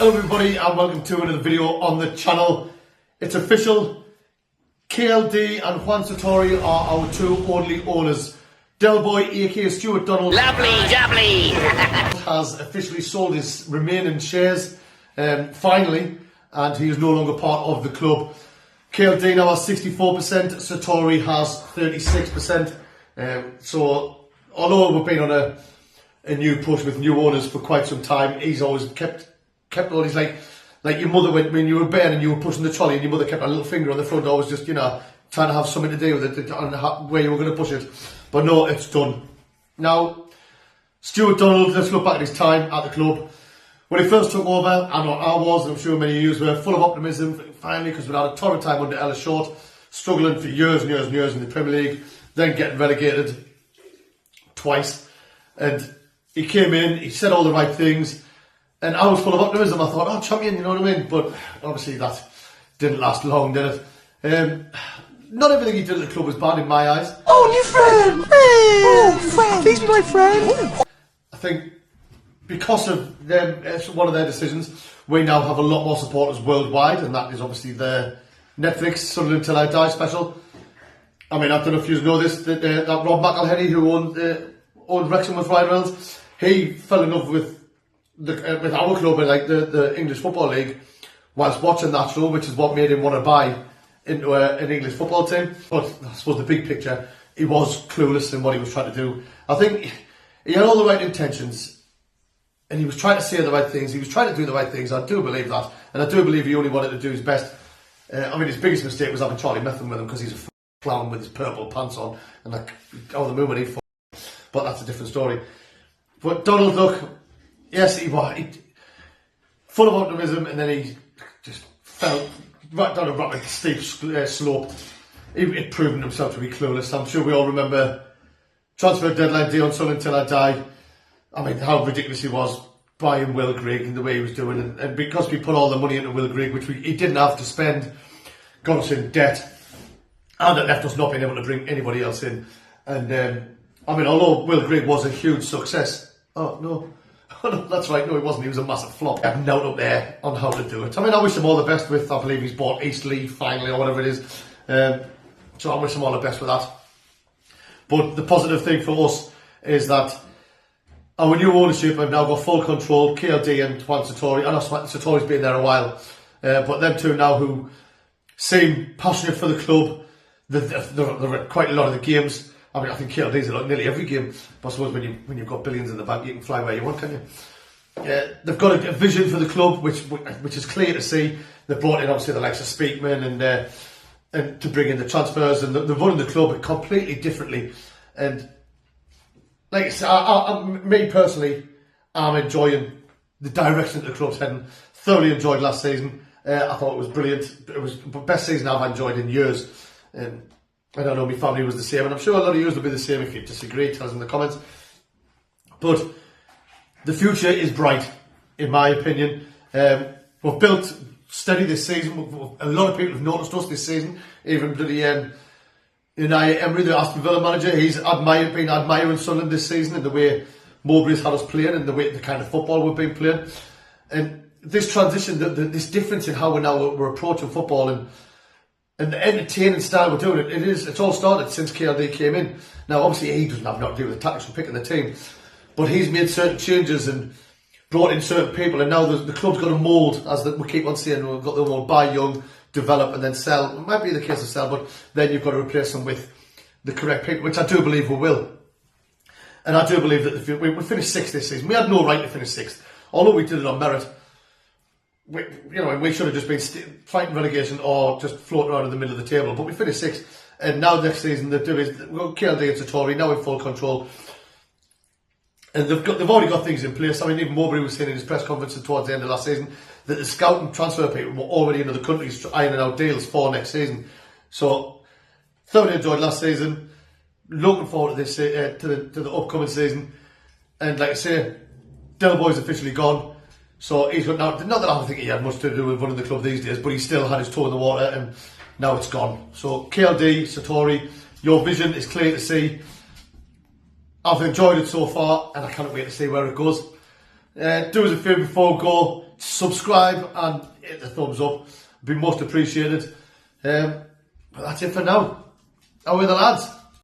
Hello everybody and welcome to another video on the channel. It's official, KLD and Juan Sartori are our two only owners. Del Boy aka Stuart Donald has officially sold his remaining shares finally, and he is no longer part of the club. KLD now has 64%, Sartori has 36%. So although we've been on a new push with new owners for quite some time, he's always kept all these, like your mother when you were bare and you were pushing the trolley and your mother kept a little finger on the front door, was just, trying to have something to do with it on where you were going to push it. But no, it's done. Now, Stuart Donald, let's look back at his time at the club. When he first took over, I was, and I'm sure many of you were, full of optimism, finally, because we'd had a torrid time under Ellis Short, struggling for years and years and years in the Premier League, then getting relegated twice. And he came in, he said all the right things, and I was full of optimism. I thought, oh, champion, you know what I mean? But obviously that didn't last long, did it? Not everything he did at the club was bad in my eyes. Oh, new friend! Oh, friend! Please be my friend! I think because of them, one of their decisions, we now have a lot more supporters worldwide, and that is obviously the Netflix Sunderland Till I Die special. I mean, I don't know if you know this, that Rob McElhenney, who owned Wrexham with Ryan Reynolds, he fell in love with our club in the English Football League whilst watching that show, which is what made him want to buy into an English football team. But I suppose the big picture, he was clueless in what he was trying to do. I think he had all the right intentions and he was trying to say the right things, he was trying to do the right things. I do believe that, and I do believe he only wanted to do his best. I mean, his biggest mistake was having Charlie Methven with him, because he's a clown with his purple pants on and the moon when he but that's a different story. But Donald, look, yes, he was full of optimism, and then he just fell right down a rather steep slope. It proven himself to be clueless. I'm sure we all remember transfer deadline day on Sunderland Till I Die. I mean, how ridiculous he was buying Will Grigg and the way he was doing, and because we put all the money into Will Grigg, which he didn't have to spend, got us in debt, and it left us not being able to bring anybody else in. And I mean, although Will Grigg was a huge success, no, that's right, no, he wasn't. He was a massive flop. I have no doubt there on how to do it. I mean, I wish him all the best with, I believe he's bought Eastleigh finally, or whatever it is. So I wish him all the best with that. But the positive thing for us is that our new ownership have now got full control. KLD and Juan Sartori. I know Sartori's been there a while, but them two now, who seem passionate for the club. They're at quite a lot of the games. I mean, I think KLD's at nearly every game. But I suppose when you've got billions in the bank, you can fly where you want, can you? They've got a vision for the club, which is clear to see. They've brought in obviously the likes of Speakman and to bring in the transfers, and they're running the club completely differently. And like I said, me personally, I'm enjoying the direction that the club's heading. Thoroughly enjoyed last season. I thought it was brilliant. It was the best season I've enjoyed in years. I don't know, my family was the same, and I'm sure a lot of you will be the same. If you disagree, tell us in the comments. But the future is bright, in my opinion. We've built steady this season. A lot of people have noticed us this season. Even bloody Unai Emery, the Aston Villa manager, he's been admiring Sunderland this season, and the way Mowbray's had us playing, and the kind of football we've been playing. And this transition, this difference in how we're approaching football, and the entertaining style we're doing, it's all started since KLD came in. Now, obviously, he doesn't have nothing to do with the tactics for picking the team, but he's made certain changes and brought in certain people, and now the club's got a mould, as we keep on saying. We've got the mould: buy young, develop, and then sell. It might be the case of sell, but then you've got to replace them with the correct people, which I do believe we will. And I do believe that we finished sixth this season. We had no right to finish sixth, although we did it on merit. We should have just been fighting relegation or just floating around in the middle of the table, but we finished sixth. And now next season they've got KLD and Sartori now in full control, and they've already got things in place. I mean, even Mowbray was saying in his press conference towards the end of last season that the scout and transfer people were already into the country ironing out deals for next season. So thoroughly enjoyed last season. Looking forward to this to the upcoming season. And like I say, Del Boy's officially gone. So he's got now. Not that I don't think he had much to do with running the club these days, but he still had his toe in the water, and now it's gone. So KLD, Sartori, your vision is clear to see. I've enjoyed it so far, and I can't wait to see where it goes. Do us a favour before we go. subscribe and hit the thumbs up. Be most appreciated. But that's it for now. How are the lads?